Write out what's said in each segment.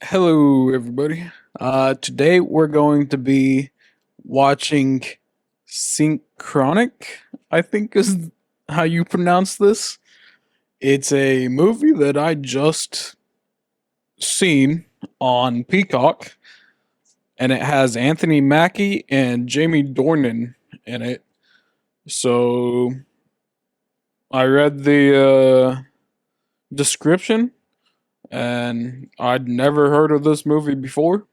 Hello, everybody. Today we're going to be watching Synchronic, I think is how you pronounce this. It's a movie that I just seen on Peacock, and it has Anthony Mackie and Jamie Dornan in it. So I read the description, and I'd never heard of this movie before,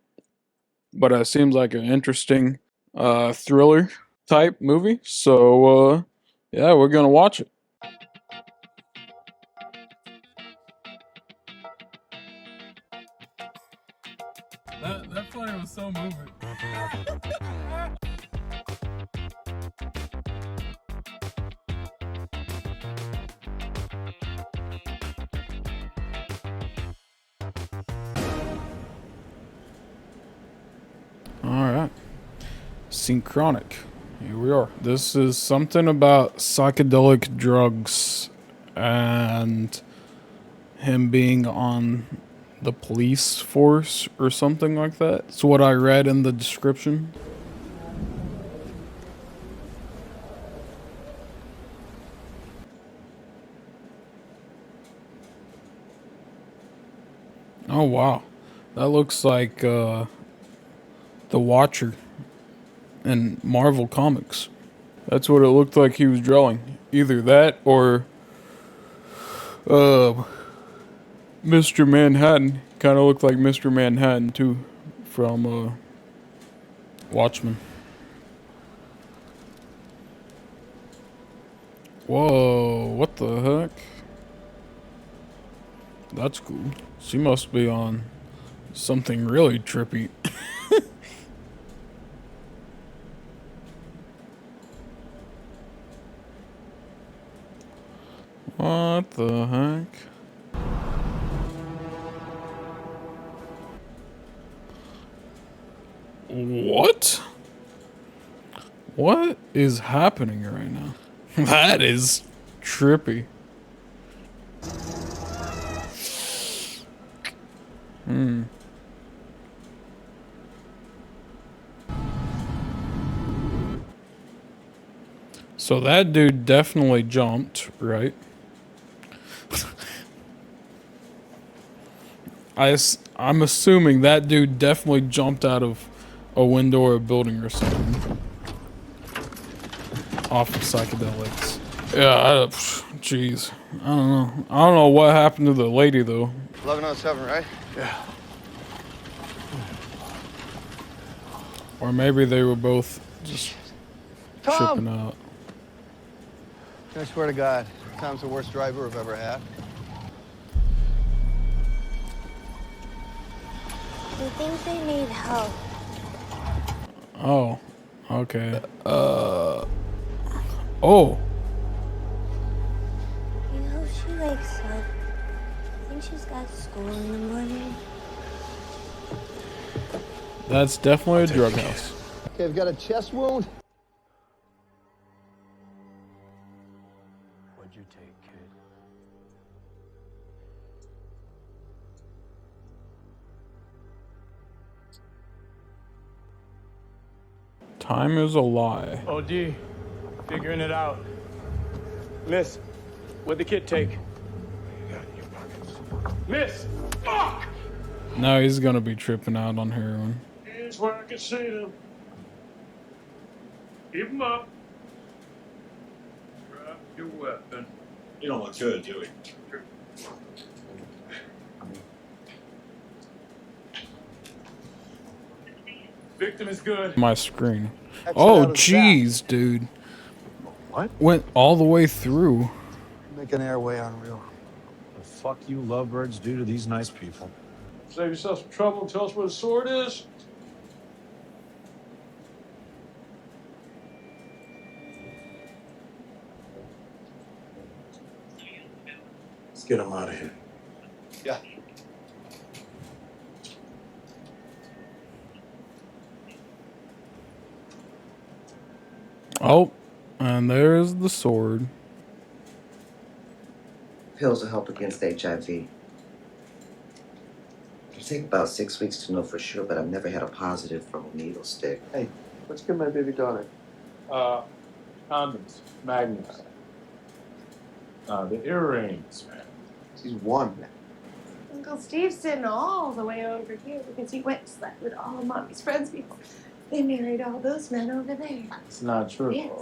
but it seems like an interesting thriller type movie. So yeah, we're gonna watch it. That funny was so moving. All right, Synchronic. Here we are. This is something about psychedelic drugs and him being on the police force or something like that. It's what I read in the description. Oh wow, that looks like the Watcher in Marvel Comics. That's what it looked like he was drawing. Either that or uh, Mr. Manhattan. Kind of looked like Mr. Manhattan too, from Watchmen. Whoa, what the heck? That's cool. She must be on something really trippy. What the heck? What? What is happening right now? That is trippy. So that dude definitely jumped, right? I'm assuming that dude definitely jumped out of a window or a building or something. Off of psychedelics. Yeah, jeez. I don't know. I don't know what happened to the lady, though. 1107, right? Or maybe they were both just tripping out. I swear to God, Tom's the worst driver I've ever had. He thinks they need help. Oh, okay. Oh, You know, she wakes up. I think she's got school in the morning. that's definitely a drug house. Okay, I've got a chest wound. What'd you take, kid? Time is a lie. OD, figuring it out. Miss, what'd the kid take? You got it in your pockets. Miss! Fuck! Now he's gonna be tripping out on heroin. Here's where I can see them. Keep them up. Drop your weapon. You don't look good, do we? Victim is good. My screen. Exit Oh, out of the jeez, dude. What? Went all the way through. back. Make an airway unreal. The fuck you lovebirds do to these nice people? Save yourself some trouble and tell us where the sword is. Let's get him out of here. Yeah. Oh, and there's the sword. Pills will help against HIV. Just take about 6 weeks to know for sure, but I've never had a positive from a needle stick. Hey, let's give my baby daughter. Condoms, magnets. The earrings, man. She's one. Uncle Steve's sitting all the way over here because he went and slept with all of Mommy's friends before. They married all those men over there. It's not true. Yes.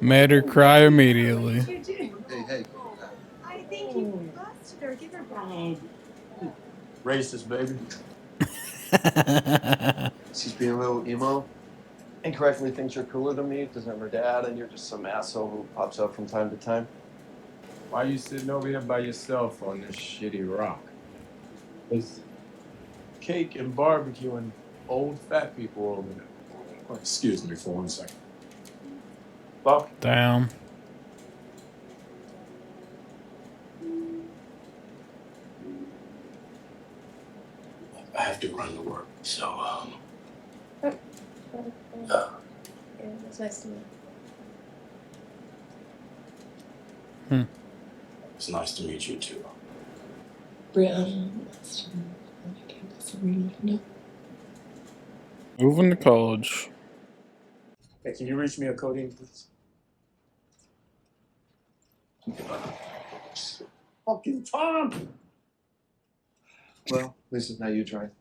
Made her cry immediately. Hey. I think you busted her. Give her back. Racist, baby. She's being a little emo. Incorrectly thinks you're cooler than me because I'm her dad and you're just some asshole who pops up from time to time. Why you sitting over here by yourself on this shitty rock? It's cake and barbecue and old fat people over there. Oh, excuse me for 1 second. Buck, Damn. I have to run to work, so Yeah, it was nice to meet you. it's nice to meet you too. Brianna, last time when I came to Serena, no. Moving to college. hey, can you reach me a codeine, please? Fucking Tom! Well, at least it's not you trying.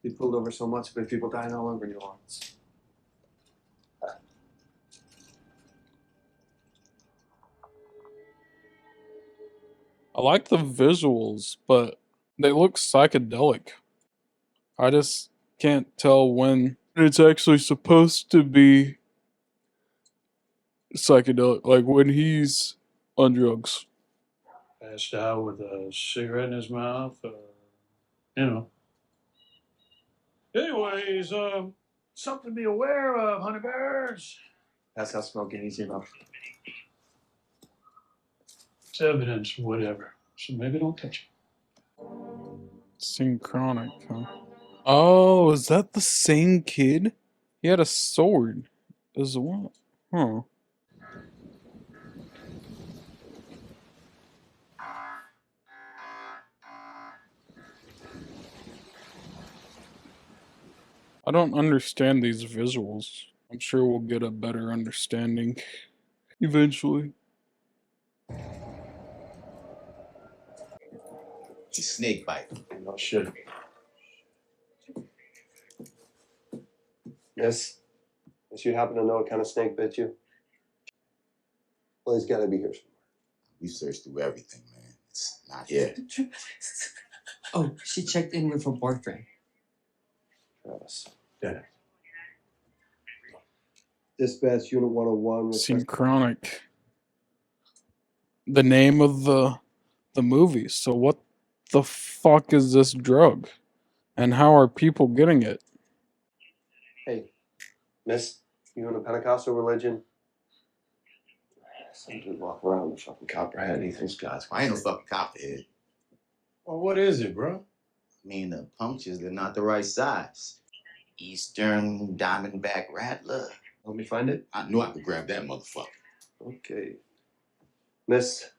You pulled over so much, but people dying all over you all. I like the visuals, but they look psychedelic. I just can't tell when it's actually supposed to be psychedelic, like when he's on drugs. Passed out with a cigarette in his mouth, you know. Anyways, something to be aware of, honey bears. That's how smoking easy enough. It's evidence, whatever. So maybe don't touch it. Synchronic, huh? Oh, is that the same kid? He had a sword as well. Huh. I don't understand these visuals. I'm sure we'll get a better understanding eventually. It's a snake bite. No shit. Yes. Does you happen to know what kind of snake bit you? Well, he's got to be here somewhere. We searched through everything, man. It's not here. Oh, she checked in with her boyfriend. Travis. Yeah. Dispatch Unit 101. Synchronic. The name of the movie. So what the fuck is this drug? And how are people getting it? Hey, miss, you in a Pentecostal religion? Some dude walk around with a fucking copperhead. He thinks God's. I ain't no fucking copperhead. Well, what is it, bro? I mean, the punctures, they're not the right size. Eastern Diamondback Rattler. Let me find it. I knew I could grab that motherfucker. Okay. Miss,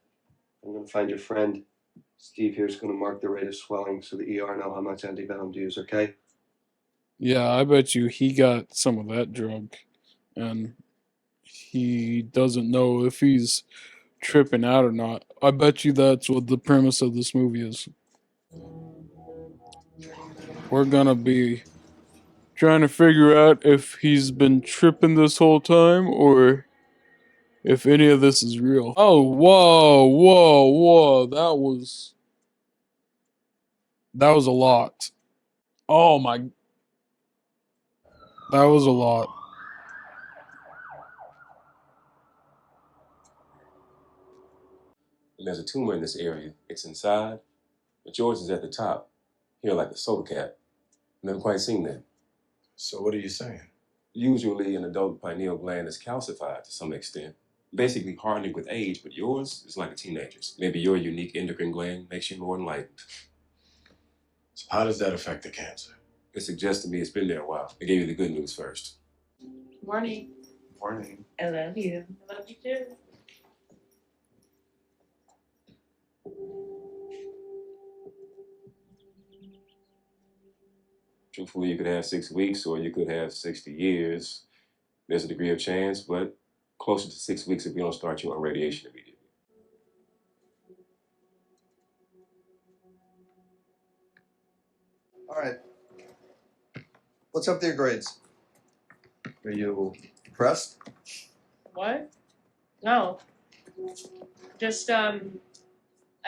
I'm going to find your friend. Steve here is going to mark the rate of swelling so the ER know how much antivenom to use, okay? Yeah, I bet you he got some of that drug. And he doesn't know if he's tripping out or not. I bet you that's what the premise of this movie is. We're gonna be trying to figure out if he's been tripping this whole time or if any of this is real. Oh, whoa. That was a lot. Oh my. That was a lot. There's a tumor in this area. It's inside, but yours is at the top, here like a soda cap. Never quite seen that. So what are you saying? Usually an adult pineal gland is calcified to some extent, basically hardening with age, but yours is like a teenager's. Maybe your unique endocrine gland makes you more enlightened. So how does that affect the cancer? It suggests to me it's been there a while. I gave you the good news first. Morning. Morning. I love you. I love you too. Truthfully, you could have 6 weeks or you could have 60 years. There's a degree of chance, but closer to 6 weeks if we don't start you on radiation immediately. All right. What's up with your grades? Are you depressed? What? No. Just, I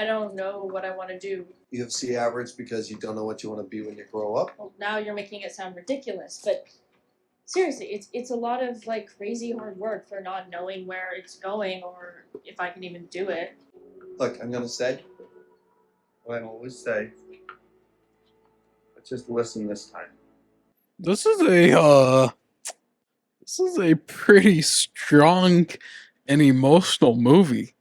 don't know what I want to do. You have C average because you don't know what you want to be when you grow up? Well, now you're making it sound ridiculous, but seriously, it's a lot of like crazy hard work for not knowing where it's going or if I can even do it. Look, I'm gonna say what I always say, but just listen this time. This is a pretty strong and emotional movie.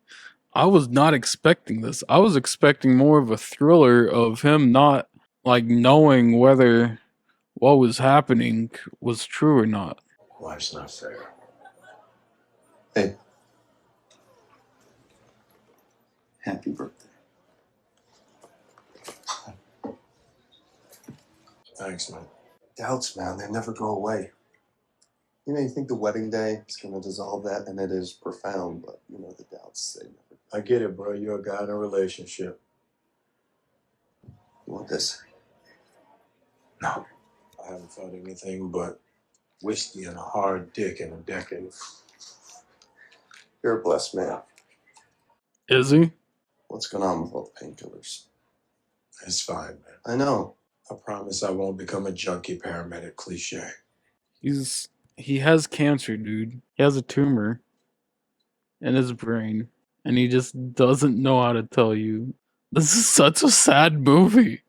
I was not expecting this. I was expecting more of a thriller of him not like knowing whether what was happening was true or not. Life's not fair. Hey. Happy birthday. Thanks, man. Doubts, man, they never go away. You know, you think the wedding day is gonna dissolve that, and it is profound, but you know, the doubts, they never. I get it, bro. You're a guy in a relationship. You want this? No. I haven't felt anything but whiskey and a hard dick in a decade. You're a blessed man. Is he? What's going on with all the painkillers? It's fine, man. I know. I promise I won't become a junkie paramedic cliche. He has cancer, dude. He has a tumor in his brain, and he just doesn't know how to tell you. This is such a sad movie.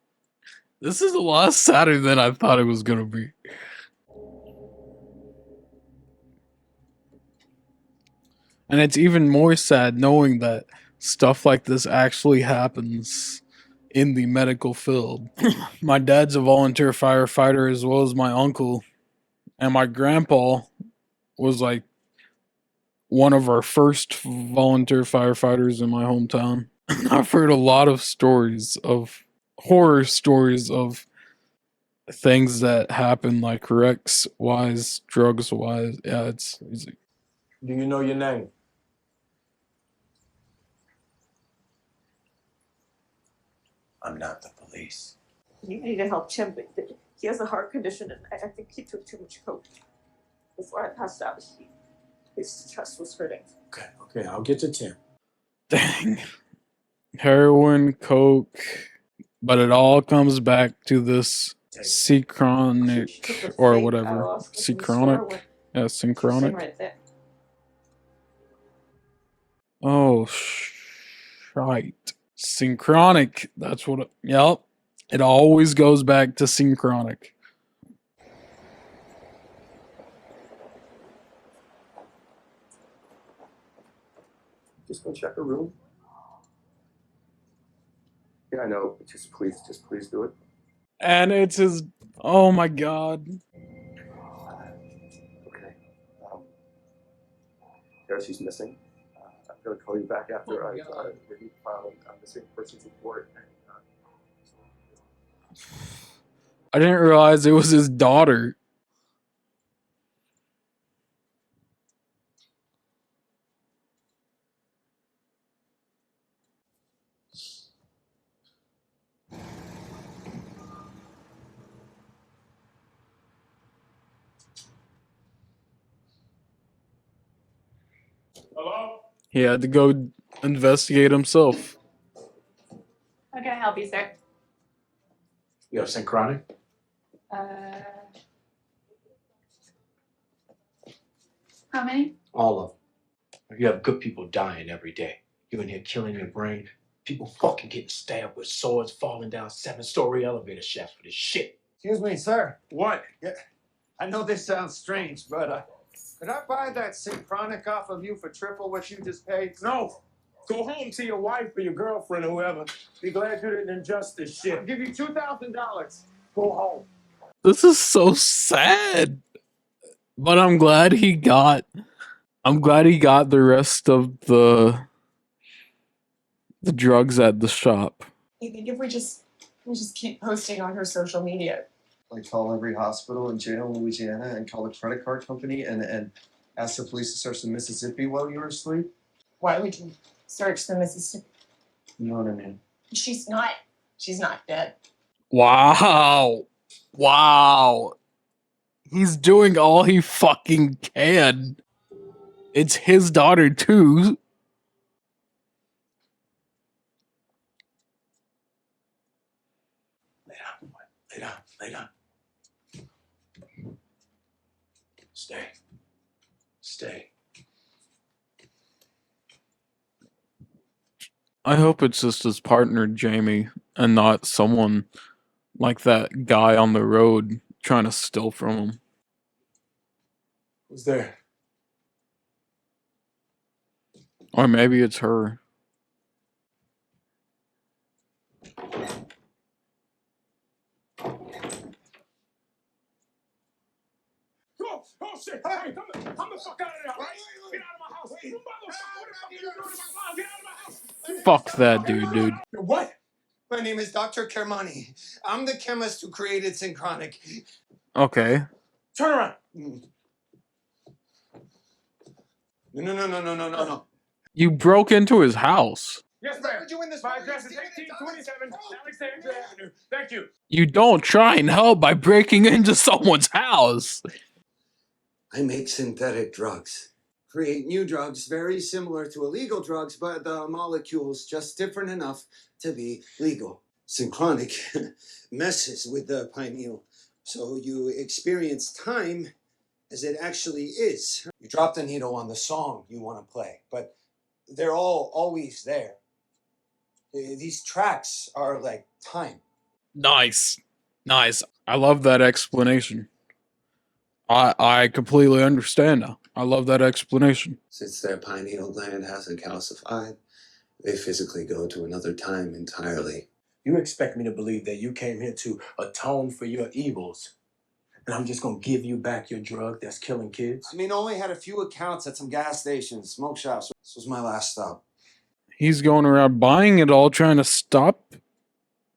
This is a lot sadder than I thought it was gonna be. And it's even more sad knowing that stuff like this actually happens in the medical field. My dad's a volunteer firefighter as well as my uncle. And my grandpa was like one of our first volunteer firefighters in my hometown. I've heard a lot of stories of horror stories of things that happen, like wrecks wise, drugs wise. Yeah, it's easy. Do you know your name? I'm not the police. You need to help Tim. He has a heart condition, and I think he took too much coke. Before I passed out, his chest was hurting. Okay, I'll get to Tim. Dang. Heroin, coke, but it all comes back to this synchronic or whatever. Synchronic? Yeah, synchronic. Oh, shite. Synchronic. That's what it, yep. It always goes back to synchronic. Just go check a room. Yeah, I know. Just please do it. And it's his. Oh my god. Okay. Darcy's missing. I'm gonna call you back after I review the file on missing person's report. I didn't realize it was his daughter. Hello? He had to go investigate himself. How can I help you, sir? You have synchronic? How many? All of them. You have good people dying every day. You're in here killing your brain. People fucking getting stabbed with swords, falling down 7-story elevator shafts for this shit. Excuse me, sir. What? Yeah, I know this sounds strange, but could I buy that synchronic off of you for triple what you just paid? No. Go home to your wife or your girlfriend or whoever. Be glad you didn't ingest this shit. I'll give you $2,000. Go home. This is so sad. But I'm glad he got the rest of the drugs at the shop. I think if we just keep posting on her social media, Like call every hospital and jail in Louisiana and call the credit card company and ask the police to search the Mississippi while you were asleep? Why would you search the Mississippi? You know what I mean? She's not dead. Wow. Wow. He's doing all he fucking can. It's his daughter too. Lay down, lay down. Stay. I hope it's just his partner, Jamie, and not someone like that guy on the road trying to steal from him. Who's there? Or maybe it's her. Oh shit! Hey, come the fuck out of there, right? Get out of my house! You motherfucker! What the fuck are you doing in my house? Get out of my house! Fuck that dude. What? My name is Dr. Kermani. I'm the chemist who created Synchronic. Okay. Turn around. No. You broke into his house. Yes, ma'am. My address is 1827 Alexandria Avenue. Thank you. You don't try and help by breaking into someone's house. I make synthetic drugs. Create new drugs very similar to illegal drugs, but the molecules just different enough to be legal. Synchronic messes with the pineal, so you experience time as it actually is. You drop the needle on the song you want to play, but they're all always there. These tracks are like time. Nice. I love that explanation. I completely understand now. I love that explanation. Since their pineal gland hasn't calcified, they physically go to another time entirely. You expect me to believe that you came here to atone for your evils, and I'm just gonna give you back your drug that's killing kids? I mean, I only had a few accounts at some gas stations, smoke shops. This was my last stop. He's going around buying it all, trying to stop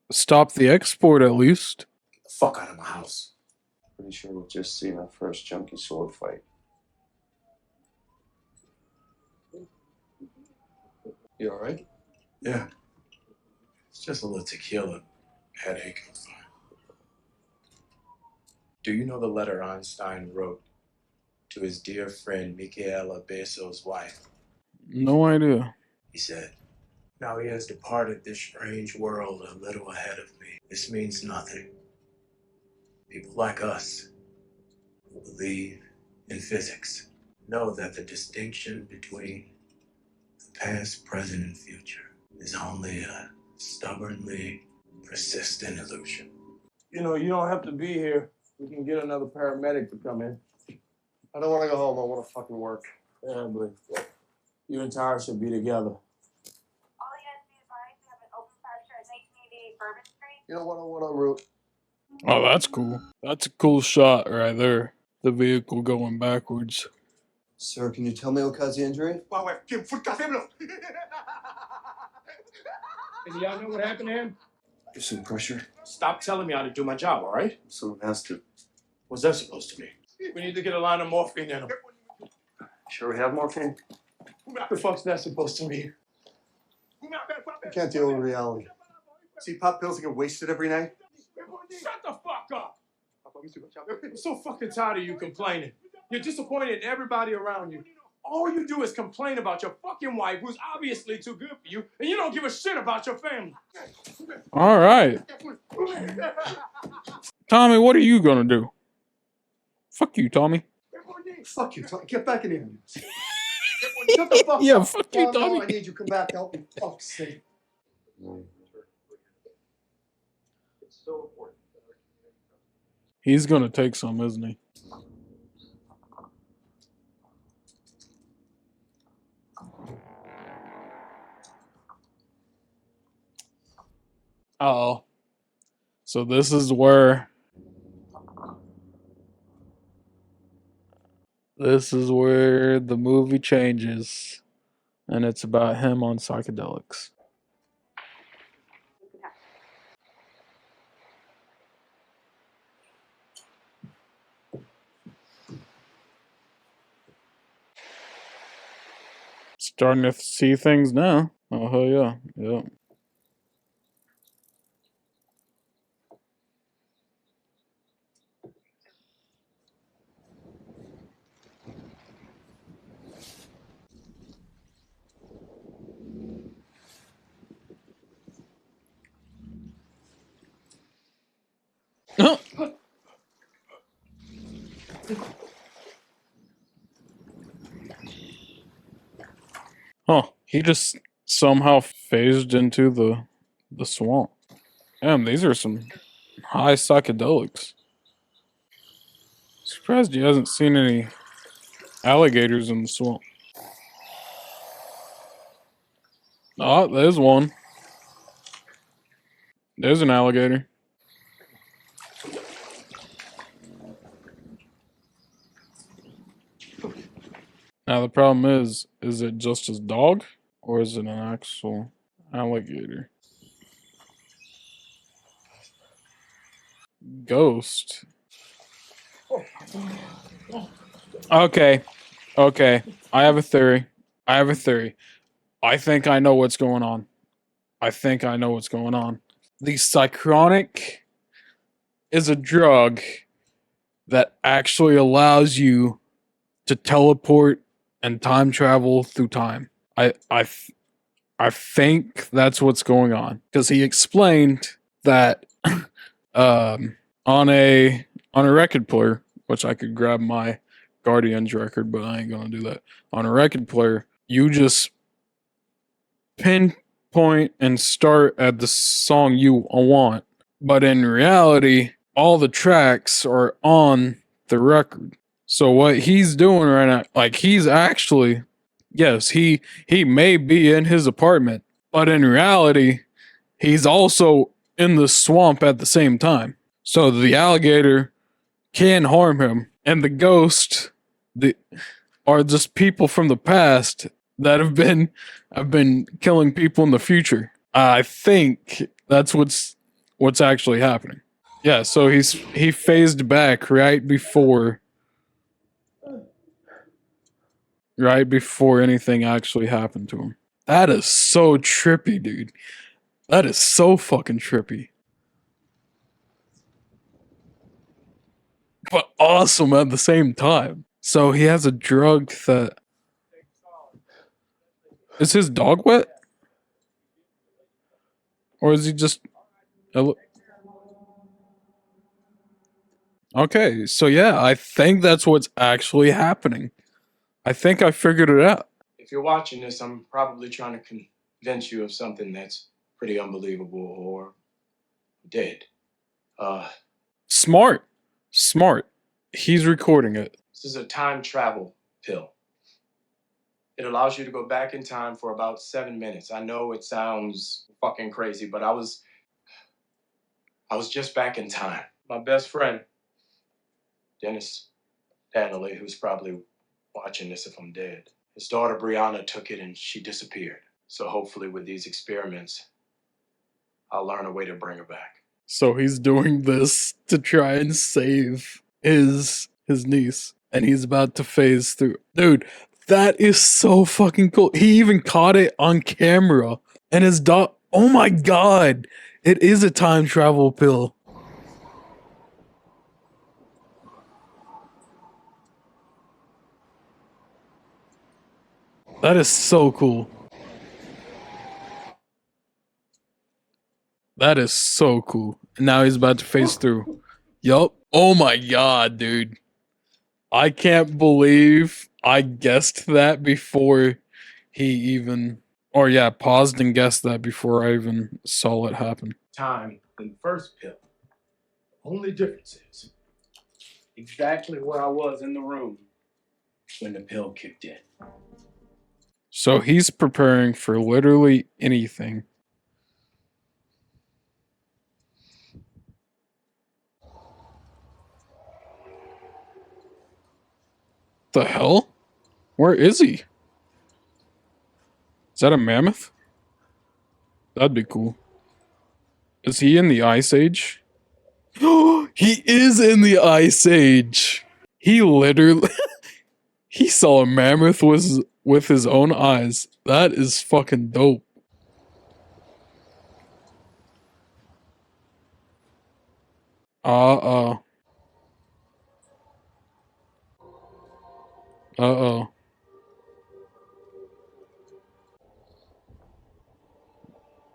the export at least. Get the fuck out of my house. Pretty sure we've just seen our first junkie sword fight. You alright? Yeah. It's just a little tequila. Headache. I'm fine. Do you know the letter Einstein wrote to his dear friend Michaela Beso's wife? No idea. He said, "Now he has departed this strange world a little ahead of me. This means nothing. People like us who believe in physics know that the distinction between the past, present, and future is only a stubbornly persistent illusion." You know, you don't have to be here. We can get another paramedic to come in. I don't want to go home. I want to fucking work. Yeah, but you and Tyra should be together. You know, 101 en route. Oh, that's cool. That's a cool shot right there. The vehicle going backwards. Sir, can you tell me what caused the injury? And y'all know what happened to him? There's some pressure. Stop telling me how to do my job, all right? Someone has to. What's that supposed to mean? We need to get a line of morphine in him. Sure we have morphine? What the fuck's that supposed to mean? I can't deal with reality. See pop pills and get wasted every night? Shut the fuck up! I'm so fucking tired of you complaining. You're disappointed in everybody around you. All you do is complain about your fucking wife, who's obviously too good for you, and you don't give a shit about your family. All right. Tommy, what are you gonna do? Fuck you, Tommy. Fuck you, Tommy. Get back in here. Shut the fuck Yeah, up. fuck you, Tommy. I need you. Come back. Help me. Fuck's sake. He's gonna take some, isn't he? Uh-oh. So this is where the movie changes, and it's about him on psychedelics. Starting to see things now. Oh, hell yeah. Yeah. Huh. He just somehow phased into the swamp. Damn, these are some high psychedelics. Surprised he hasn't seen any alligators in the swamp. Oh, there's one. There's an alligator. Now the problem is it just his dog? Or is it an actual alligator? Ghost. Okay. Okay. I have a theory. I think I know what's going on. The Psychronic is a drug that actually allows you to teleport and time travel through time. I think that's what's going on, because he explained that on a record player, which I could grab my Guardians record, but I ain't gonna do that. On a record player, you just pinpoint and start at the song you want, but in reality, all the tracks are on the record. So what he's doing right now, like, he's actually, yes, he may be in his apartment, but in reality, he's also in the swamp at the same time. So the alligator can harm him, and the ghost are just people from the past that have been killing people in the future. I think that's what's actually happening. Yeah, so he phased back right before anything actually happened to him. That is so trippy, dude. That is so fucking trippy. But awesome at the same time. So he has a drug that... Is his dog wet? Or is he just... Okay, so yeah, I think that's what's actually happening. I think I figured it out. If you're watching this, I'm probably trying to convince you of something that's pretty unbelievable or dead. Smart. He's recording it. This is a time travel pill. It allows you to go back in time for about 7 minutes. I know it sounds fucking crazy, but I was just back in time. My best friend, Dennis Danley, who's probably watching this if I'm dead. His daughter Brianna took it and she disappeared. So hopefully with these experiments, I'll learn a way to bring her back. So he's doing this to try and save his niece. And he's about to phase through. Dude, that is so fucking cool. He even caught it on camera. And his dog... Oh my god! It is a time travel pill. That is so cool. That is so cool. Now he's about to phase through. Yup. Oh my god, dude. I can't believe I guessed that before he even... Or yeah, paused and guessed that before I even saw it happen. Time in the first pill. Only difference is exactly where I was in the room when the pill kicked in. So he's preparing for literally anything. The hell? Where is he? Is that a mammoth? That'd be cool. Is he in the Ice Age? He is in the Ice Age. He literally... he saw a mammoth with his own eyes. That is fucking dope. Uh-oh. Uh-oh.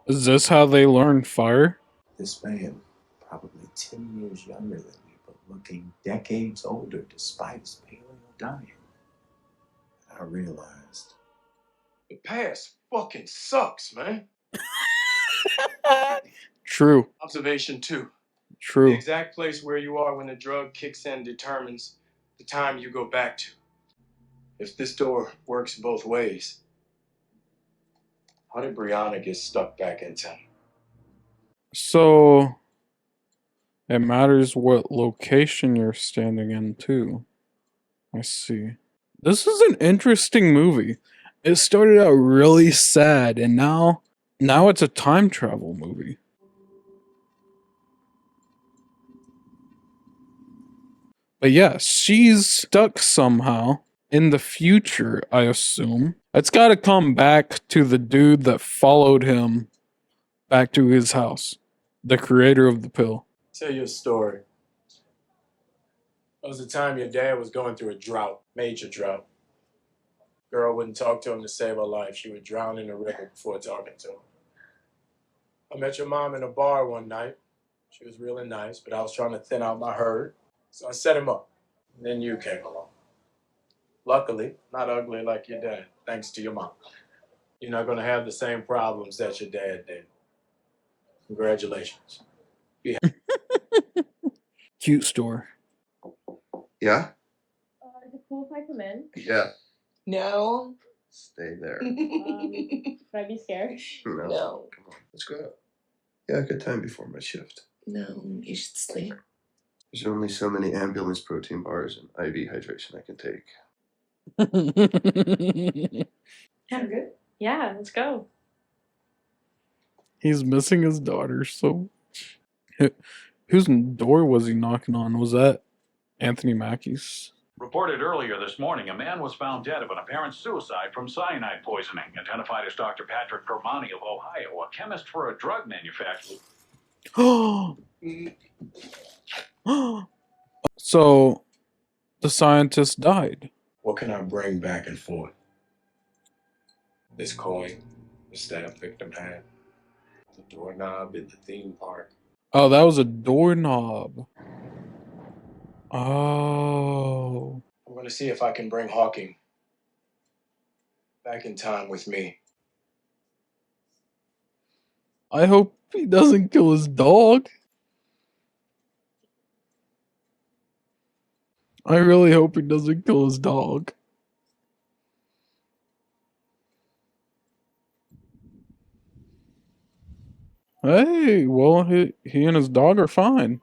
Is this how they learn fire? This man, probably 10 years younger than me, but looking decades older despite his paleo diet. I realized The past fucking sucks, man. True. Observation 2. True. The exact place where you are when the drug kicks in determines the time you go back to. If this door works both ways, how did Brianna get stuck back in time? So it matters what location you're standing in too. I see. This is an interesting movie. It started out really sad and now it's a time travel movie. But yeah, she's stuck somehow in the future, I assume. It's got to come back to the dude that followed him back to his house, the creator of the pill. Tell you a story. There was a time your dad was going through a drought, major drought. Girl wouldn't talk to him to save her life. She would drown in the river before talking to him. I met your mom in a bar one night. She was really nice, but I was trying to thin out my herd. So I set him up. And then you came along. Luckily, not ugly like your dad, thanks to your mom. You're not going to have the same problems that your dad did. Congratulations. Cute store. Yeah? Is it cool if I come in? Yeah. No. Stay there. Should I be scared? No. Come on, let's go. Yeah, good time before my shift. No, you should sleep. There's only so many ambulance protein bars and IV hydration I can take. Yeah, good. Yeah, let's go. He's missing his daughter so much. Whose door was he knocking on? Was that Anthony Mackie's? Reported earlier this morning, a man was found dead of an apparent suicide from cyanide poisoning, identified as Dr. Patrick Permani of Ohio, a chemist for a drug manufacturer. So, the scientist died. What can I bring back and forth? This coin, the staff victim had, the doorknob in the theme park. Oh, that was a doorknob. Oh. I'm going to see if I can bring Hawking back in time with me. I hope he doesn't kill his dog. I really hope he doesn't kill his dog. Hey, well, he and his dog are fine.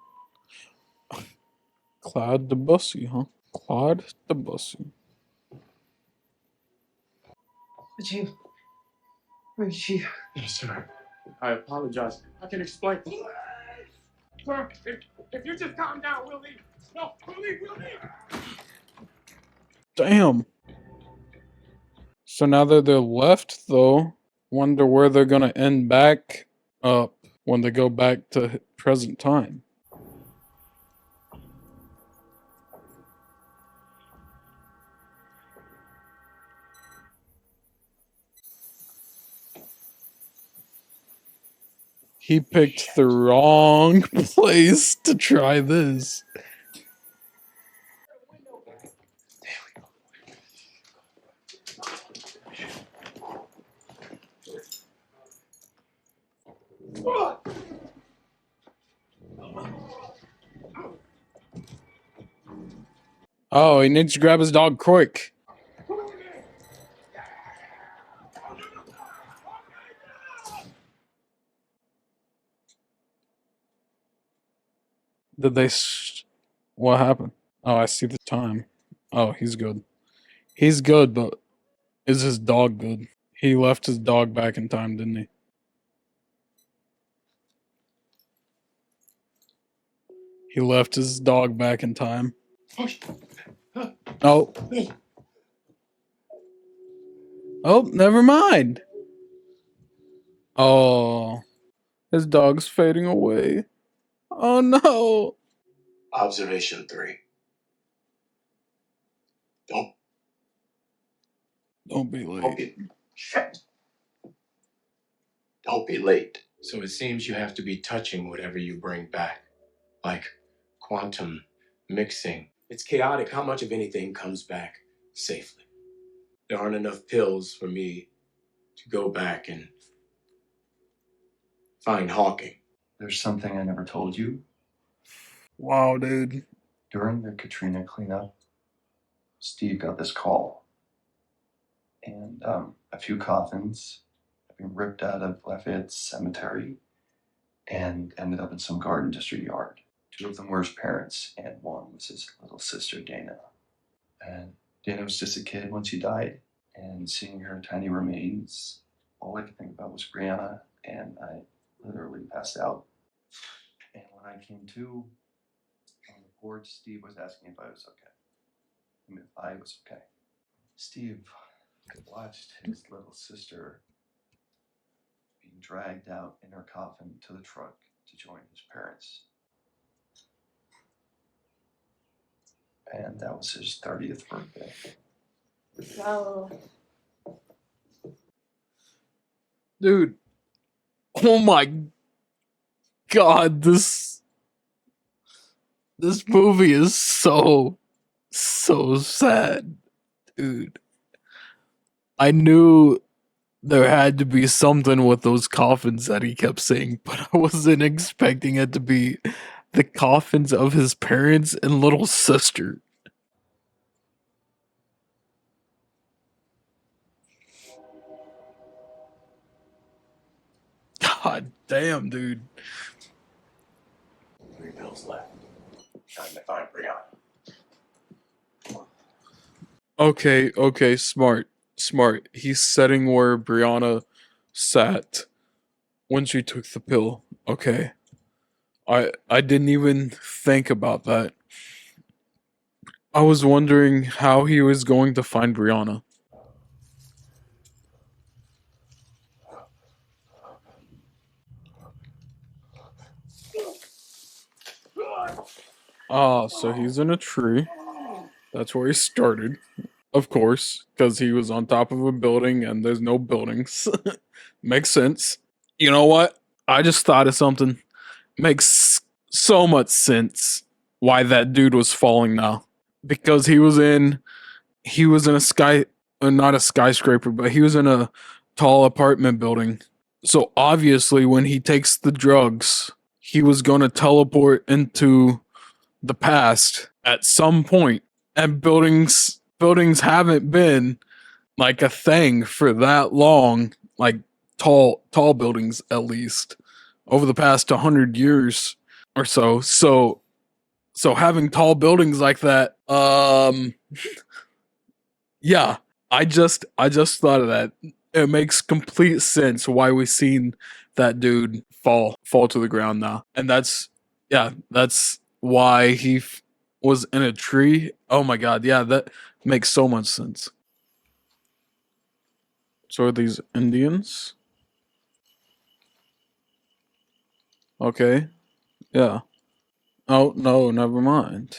Claude Debussy, huh? Claude Debussy. Where'd you? Yes, sir. I apologize. I can explain. Sir, if you just calm down, we'll leave. No, we'll leave. Damn. So now that they're left, though, wonder where they're gonna end back up when they go back to present time. He picked the wrong place to try this. Oh, he needs to grab his dog quick. Did they... What happened? Oh, I see the time. Oh, he's good. He's good, but is his dog good? He left his dog back in time, didn't he? He left his dog back in time. Oh. Oh, never mind. Oh, his dog's fading away. Oh no. Observation 3. Don't be late. Don't be late. So it seems you have to be touching whatever you bring back, like quantum mixing. It's chaotic how much of anything comes back safely. There aren't enough pills for me to go back and find Hawking. There's something I never told you. Wow, dude. During the Katrina cleanup, Steve got this call. And a few coffins have been ripped out of Lafayette's cemetery and ended up in some Garden District yard. 2 of them were his parents, and 1 was his little sister, Dana. And Dana was just a kid when she died, and seeing her tiny remains, all I could think about was Brianna, and I literally passed out. And when I came to on the porch, Steve was asking if I was okay. I mean, if I was okay. Steve watched his little sister being dragged out in her coffin to the truck to join his parents. And that was his 30th birthday. Well, Dude. Oh my god, this movie is so sad, dude. I knew there had to be something with those coffins that he kept saying, but I wasn't expecting it to be the coffins of his parents and little sister. God damn, dude. 3 pills left. Time to find Brianna. Okay, smart. He's setting where Brianna sat when she took the pill. Okay. I didn't even think about that. I was wondering how he was going to find Brianna. Ah, so he's in a tree. That's where he started. Of course, because he was on top of a building and there's no buildings. Makes sense. You know what? I just thought of something. Makes so much sense why that dude was falling now. Because he was in not a skyscraper, but he was in a tall apartment building. So obviously when he takes the drugs, he was going to teleport into the past at some point. And buildings haven't been like a thing for that long, like tall buildings at least over the past 100 years or so. So having tall buildings like that, yeah, I just thought of that. It makes complete sense why we've seen that dude fall to the ground now. And that's why he was in a tree. Oh my god, yeah, that makes so much sense. So are these Indians? Okay. Yeah. Oh no, never mind.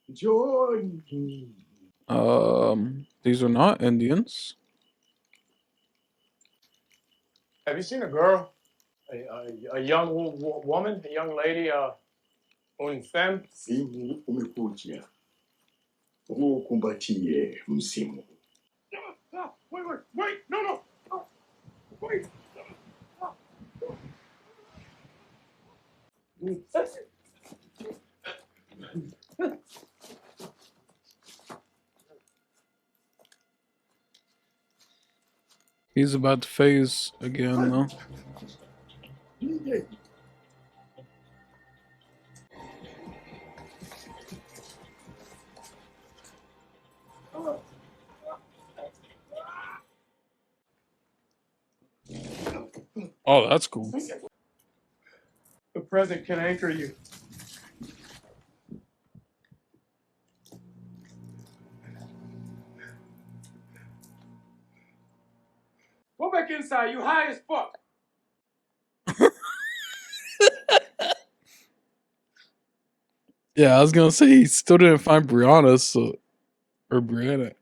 These are not Indians. Have you seen a girl? A young woman? A young lady? Une femme? Simu umekuja. Ukumbatie msimu. Wait, no. Wait. He's about to phase again though. Oh, that's cool. The present can anchor you. Go back inside. You high as fuck. Yeah, I was gonna say he still didn't find Brianna, or Brianna.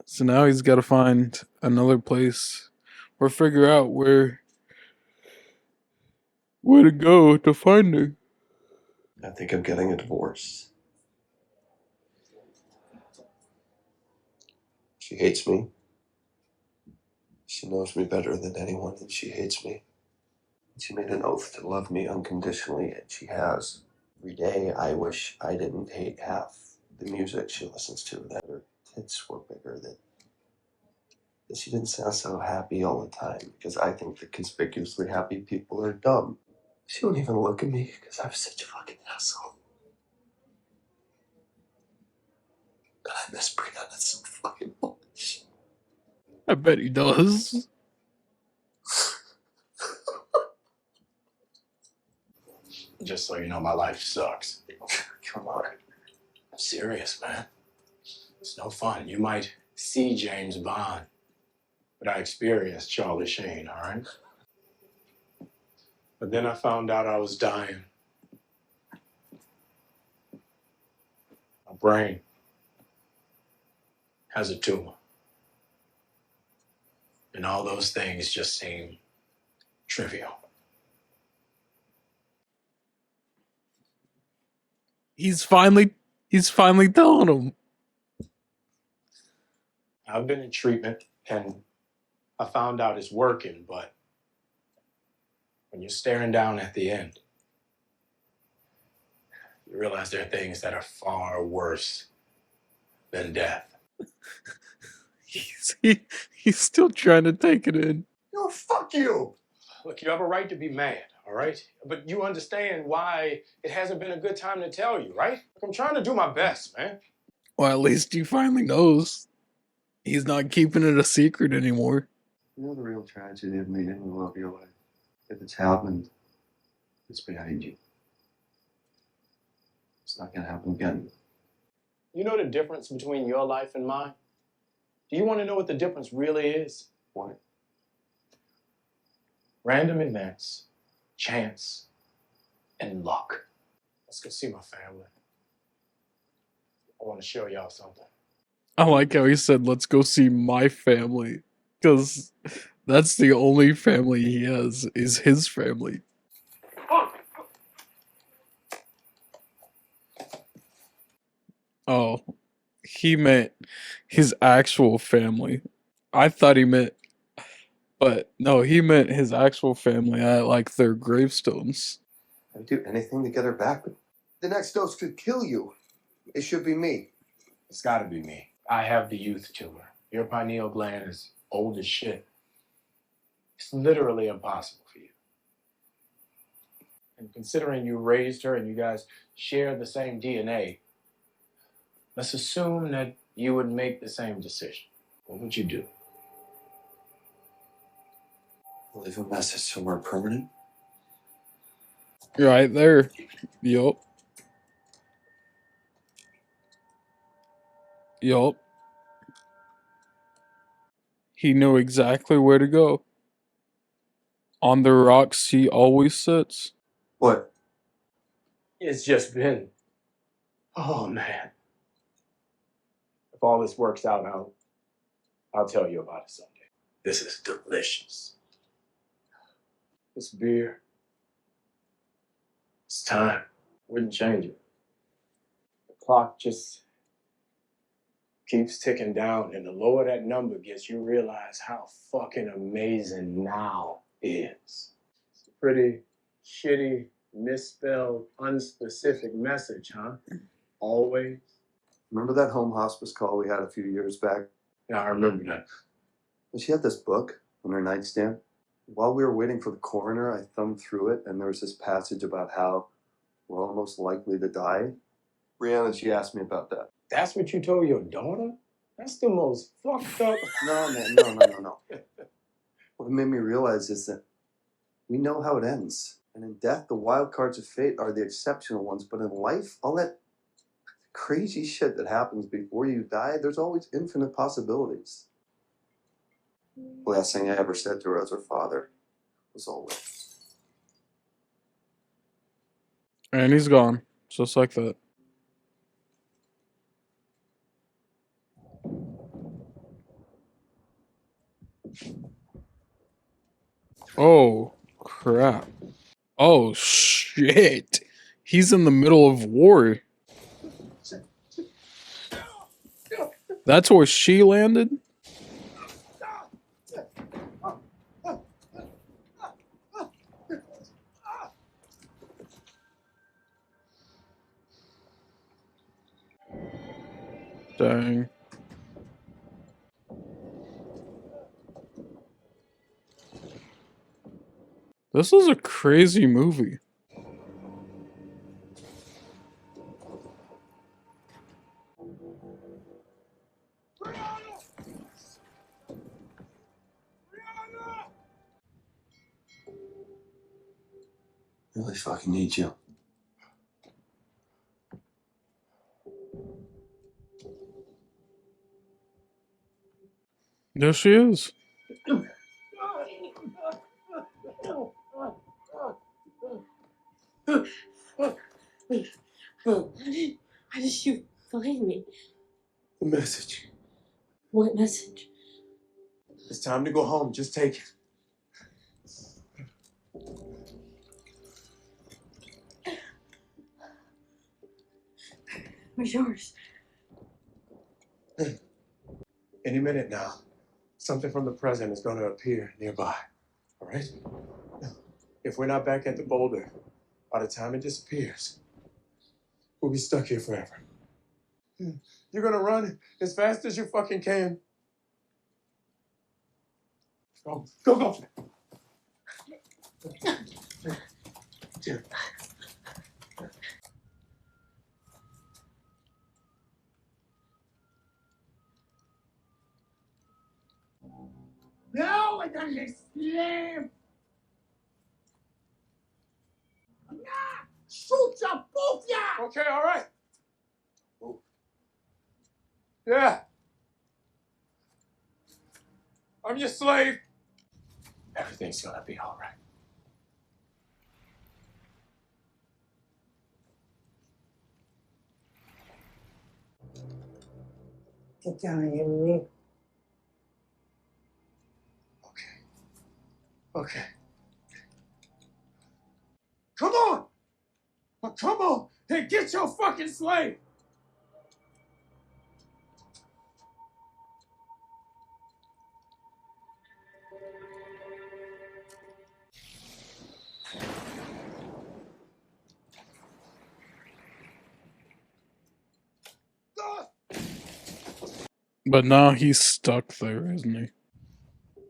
So now he's got to find another place or figure out where to go to find her. I think I'm getting a divorce. She hates me. She knows me better than anyone, and she hates me. She made an oath to love me unconditionally, and she has. Every day, I wish I didn't hate half the music she listens to, that her tits were bigger, that she didn't sound so happy all the time, because I think that conspicuously happy people are dumb. She won't even look at me because I'm such a fucking asshole. But I miss Brianna so fucking much. I bet he does. Just so you know, my life sucks. Come on. I'm serious, man. It's no fun. You might see James Bond, but I experienced Charlie Sheen, all right? But then I found out I was dying. My brain has a tumor. And all those things just seem trivial. He's finally telling him. I've been in treatment and I found out it's working, but when you're staring down at the end, you realize there are things that are far worse than death. He's still trying to take it in. No, fuck you! Look, you have a right to be mad, all right? But you understand why it hasn't been a good time to tell you, right? I'm trying to do my best, man. Well, at least he finally knows. He's not keeping it a secret anymore. You know the real tragedy of meeting the love of your life? If it's happened, it's behind you. It's not gonna happen again. You know the difference between your life and mine? Do you want to know what the difference really is? What? Random events, chance, and luck. Let's go see my family. I want to show y'all something. I like how he said, "Let's go see my family," because that's the only family he has, is his family. Oh, he meant his actual family. I thought he meant, but no, he meant his actual family at like their gravestones. I'd do anything to get her back. The next dose could kill you. It should be me. It's got to be me. I have the youth tumor. Your pineal gland is old as shit. It's literally impossible for you. And considering you raised her and you guys share the same DNA, let's assume that you would make the same decision. What would you do? Leave a message somewhere permanent? Right there. Yup. Yup. He knew exactly where to go. On the rocks he always sits. What? It's just been, oh man. If all this works out, I'll tell you about it someday. This is delicious. This beer, it's time. Wouldn't change it. The clock just keeps ticking down, and the lower that number gets, you realize how fucking amazing now is. It's a pretty shitty, misspelled, unspecific message, huh? Always. Remember that home hospice call we had a few years back? Yeah, I remember that. And she had this book on her nightstand. While we were waiting for the coroner, I thumbed through it, and there was this passage about how we're all most likely to die. Brianna, she asked me about that. That's what you told your daughter? That's the most fucked up. No, man, no. What made me realize is that we know how it ends. And in death, the wild cards of fate are the exceptional ones. But in life, all that crazy shit that happens before you die, there's always infinite possibilities. Last thing I ever said to her as her father was always. And he's gone. Just like that. Oh, crap. Oh, shit. He's in the middle of war. That's where she landed? Dang. This is a crazy movie. Really fucking need you. There she is. How did you find me? The message. What message? It's time to go home. Just take it. Where's yours? Any minute now, something from the president is going to appear nearby. All right? If we're not back at the boulder, by the time it disappears, we'll be stuck here forever. You're going to run as fast as you fucking can. Go, go, go. Here. No, I don't slam. Shoot ya, both ya! Okay, all right. Yeah. I'm your slave. Everything's gonna be all right. Get down here with me. Okay. Come on! Come on! Hey, get your fucking slave! But now he's stuck there, isn't he?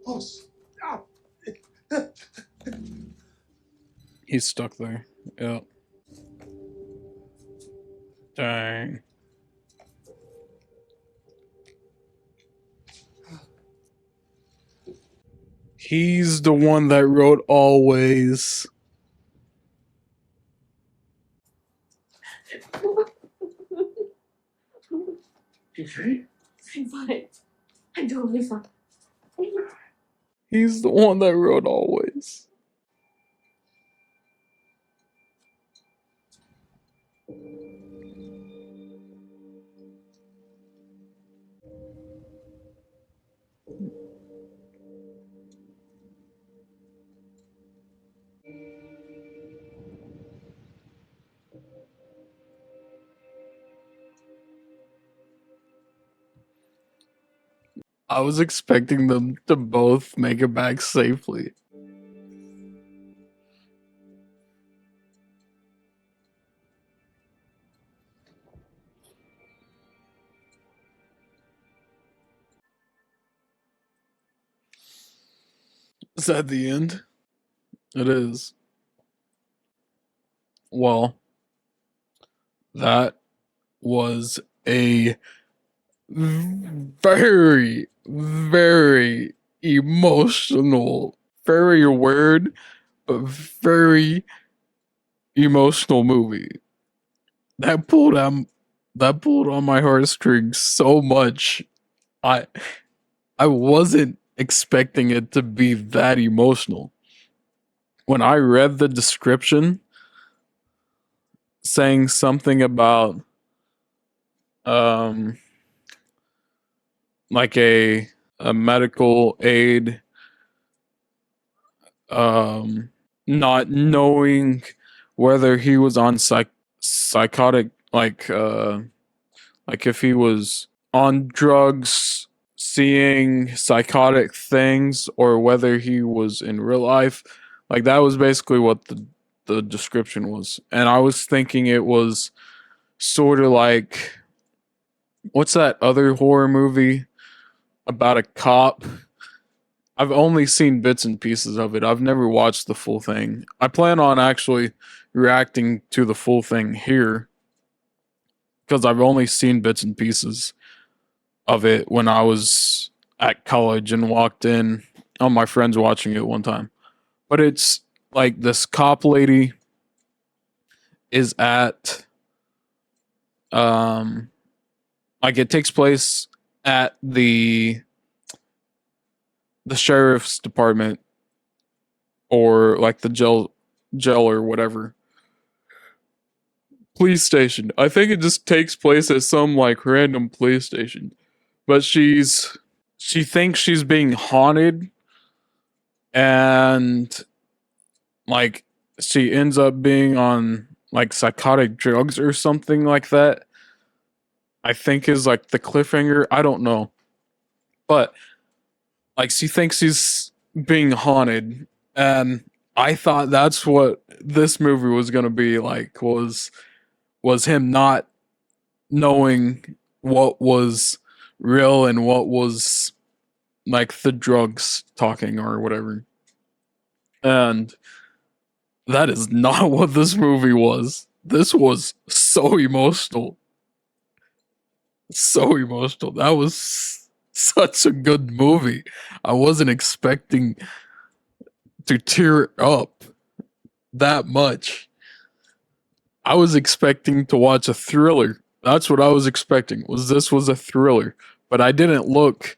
Oh, stop! He's stuck there. Yep. Dang. He's the one that wrote Always. You okay? I'm fine. I'm totally fine. He's the one that wrote Always. I was expecting them to both make it back safely. Is that the end? It is. Well, that was a very, very emotional, very weird, but very emotional movie. That pulled on my heartstrings so much. I wasn't expecting it to be that emotional. When I read the description saying something about like a medical aid not knowing whether he was on psychotic like if he was on drugs seeing psychotic things or whether he was in real life, like that was basically what the description was. And I was thinking it was sort of like, what's that other horror movie about a cop? I've only seen bits and pieces of it. I've never watched the full thing. I plan on actually reacting to the full thing here because I've only seen bits and pieces of it when I was at college and walked in on my friends watching it one time. But it's like this cop lady is at like it takes place at the sheriff's department or like the jail or whatever. Police station. I think it just takes place at some like random police station. But she thinks she's being haunted and like she ends up being on like psychotic drugs or something like that. I think is like the cliffhanger. I don't know. But like she thinks she's being haunted, and I thought that's what this movie was gonna be like, was him not knowing what was real and what was like the drugs talking or whatever. And that is not what this movie was. This was so emotional. So emotional. That was such a good movie. I wasn't expecting to tear up that much. I was expecting to watch a thriller. That's what I was expecting. This was a thriller. But I didn't look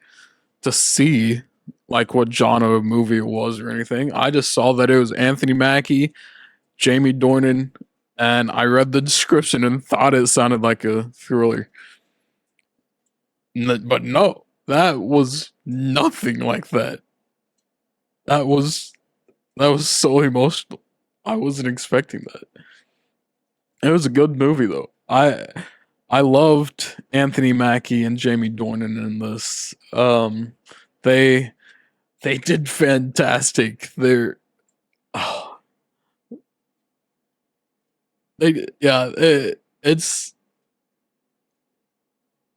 to see like what genre of movie it was or anything. I just saw that it was Anthony Mackie, Jamie Dornan, and I read the description and thought it sounded like a thriller. But no, that was nothing like that. That was so emotional. I wasn't expecting that. It was a good movie though. I loved Anthony Mackie and Jamie Dornan in this. They did fantastic.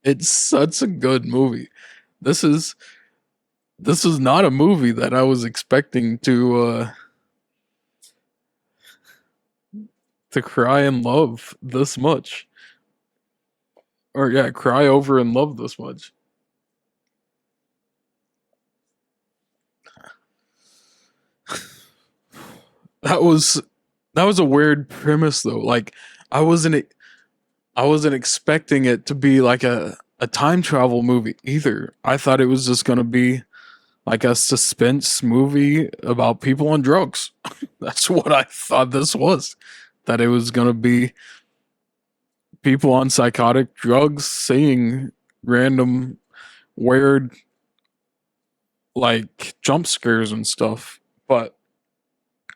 It's such a good movie. This is not a movie that I was expecting to cry and love this much. Or yeah, cry over and love this much. That was a weird premise though. Like I wasn't expecting it to be like a time travel movie either. I thought it was just gonna be like a suspense movie about people on drugs. That's what I thought this was. That it was gonna be people on psychotic drugs seeing random weird like jump scares and stuff. But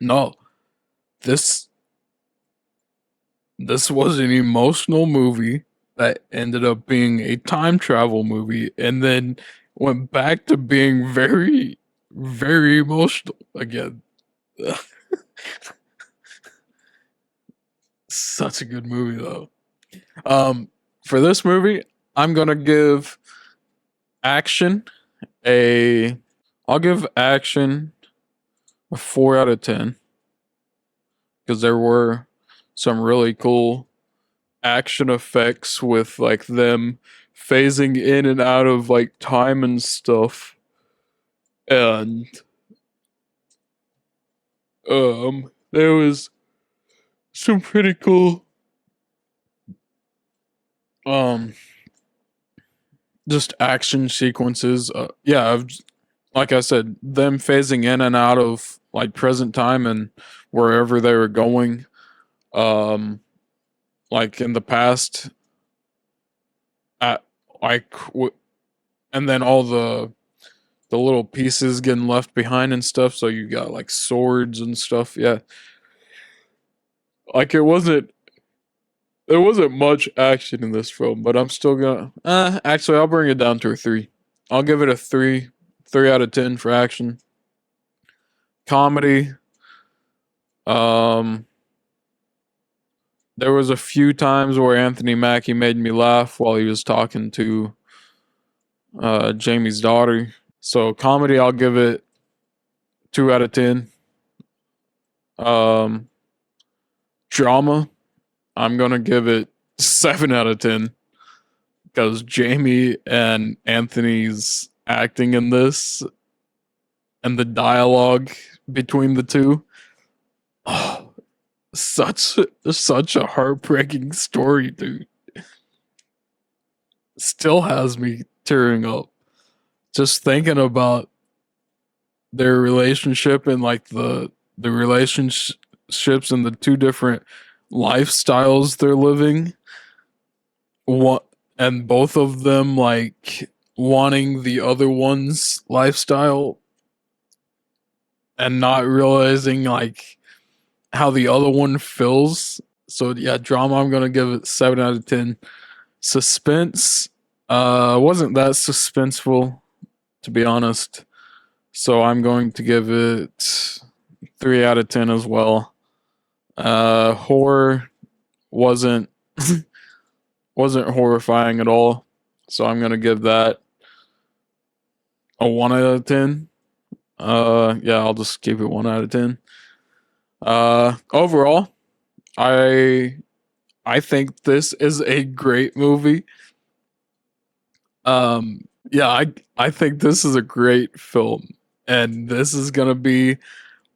no. This was an emotional movie that ended up being a time travel movie and then went back to being very, very emotional again. Such a good movie though. For this movie, I'm gonna give action I'll give action a 4 out of 10. Because there were some really cool action effects with like them phasing in and out of like time and stuff. And there was some pretty cool just action sequences. like I said, them phasing in and out of like present time and wherever they were going, like in the past, at and then all the little pieces getting left behind and stuff. So you got like swords and stuff. Yeah, like there wasn't much action in this film, but I'm still gonna. Actually, I'll bring it down to a 3. I'll give it a 3 out of 10 for action. Comedy. There was a few times where Anthony Mackie made me laugh while he was talking to Jamie's daughter. So comedy, I'll give it 2 out of 10. Drama, I'm gonna give it 7 out of 10 because Jamie and Anthony's acting in this and the dialogue between the two, oh, such a heartbreaking story, dude. Still has me tearing up just thinking about their relationship and like the relationships and the 2 different lifestyles they're living. And both of them like wanting the other one's lifestyle and not realizing like how the other one feels. So yeah, drama, I'm gonna give it 7 out of 10. Suspense, wasn't that suspenseful, to be honest. So I'm going to give it 3 out of 10 as well. Horror wasn't horrifying at all. So I'm gonna give that a 1 out of 10. Yeah, I'll just keep it 1 out of 10. Overall, I think this is a great movie. Yeah, I think this is a great film, and this is gonna be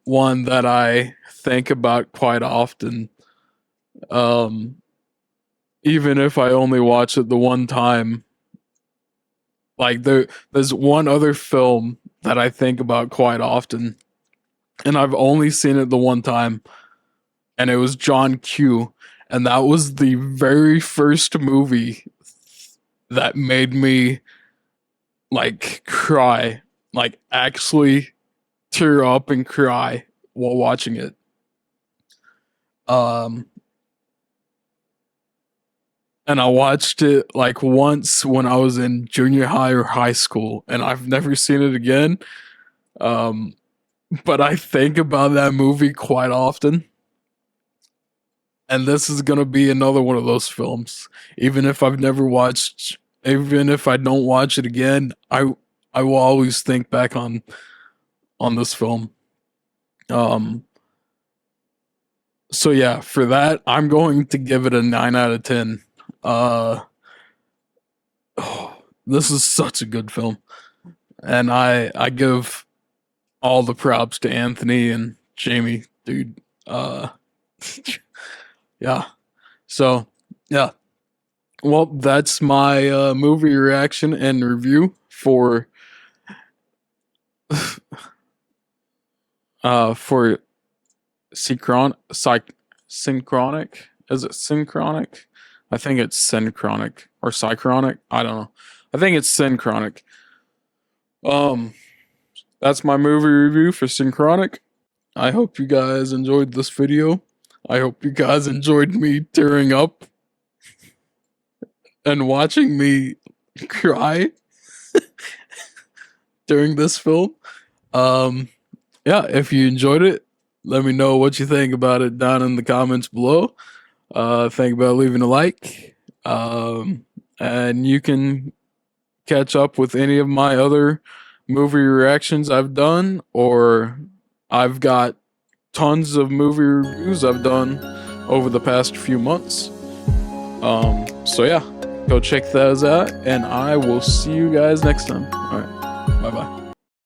one that I think about quite often. Even if I only watch it the one time. Like there's one other film that I think about quite often, and I've only seen it the one time, and it was John Q, and that was the very first movie that made me like cry, like actually tear up and cry while watching it. And I watched it like once when I was in junior high or high school, and I've never seen it again. But I think about that movie quite often. And this is gonna be another one of those films. Even if I don't watch it again, I will always think back on this film. So yeah, for that, I'm going to give it a 9 out of 10. This is such a good film, and I give all the props to Anthony and Jamie, dude. Yeah. So yeah. Well, that's my movie reaction and review for Synchronic. Is it Synchronic? I think it's Synchronic or Cychronic. I don't know. I think it's Synchronic. That's my movie review for Synchronic. I hope you guys enjoyed this video. I hope you guys enjoyed me tearing up and watching me cry during this film. Yeah, if you enjoyed it, let me know what you think about it down in the comments below. Think about leaving a like. And you can catch up with any of my other movie reactions I've done, or I've got tons of movie reviews I've done over the past few months. So yeah, go check those out, and I will see you guys next time. All right, bye bye.